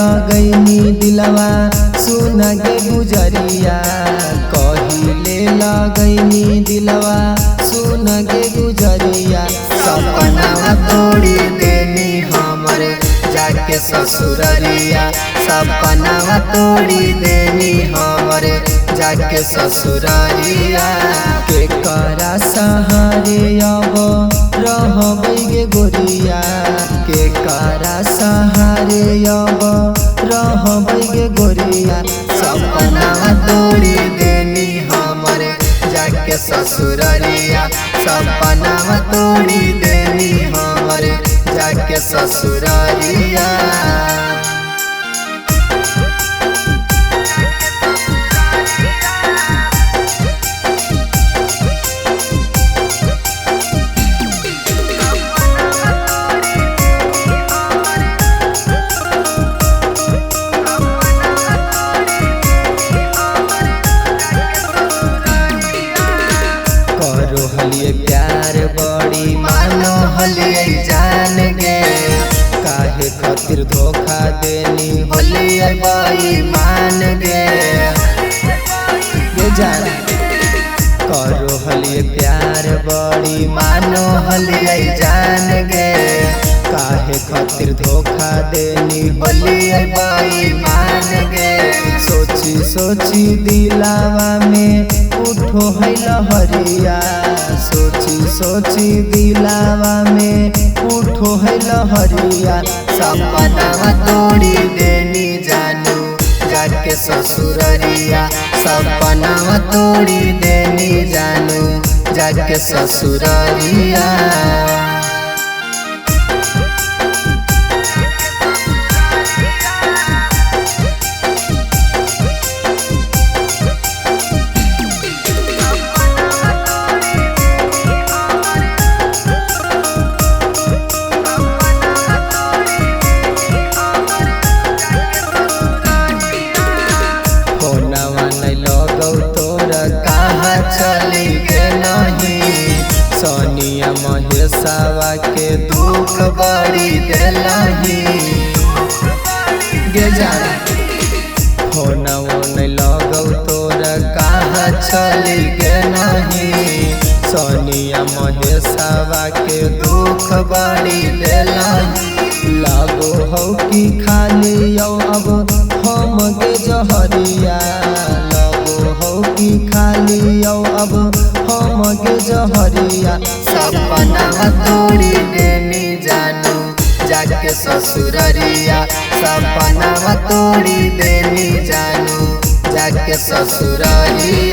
लगैनी दिलवा सुन गे गुजरिया, कहिले लगैनी दिलवा सुन गे गुजरिया। सपना तोड़ी देनी हमरे जाके ससुररिया, सपना तोड़ी देनी हमरे जाके ससुररिया। के करा सहारे अब रहबै गे गोरिया, के करा सहारे अब रहबै गे गोरिया। सपना तोड़ी देनी हमरे जाके ससुररिया, सपना तोड़ी देनी हमरे जाके ससुररिया। करो हलिए प्यार बड़ी मानो हलिए जान गे, काहे खातिर धोखा देनी हलिए बाई मान गे। ये जान करो हलिए प्यार बड़ी मानो हलिए जान गे, काहे खातिर धोखा देनी हलिए बाई मान गे। सोची सोची दिलावा में उठो है लहरिया, सोची सोची दिलावा में उठो है लहरिया। सपना तोड़ी देनी जानू जाके ससुररिया, सपना तोड़ी देनी जानू जाके ससुररिया। कहाँ चली गे नहीं सोनिया महेशवा के दुख बड़ी दिलही गे जान। होना नहीं लगौ तोरा कहाँ चली गे नहीं सोनिया महेशवा के दुख बड़ी दिलही। लागो हो कि खाली अब हम गे जहरिया, हो कि खाली अब हम गे जहरिया। सपना तोड़ी देनी जानू जाके ससुररिया, सपना तोड़ी देनी जानू जाके ससुररिया।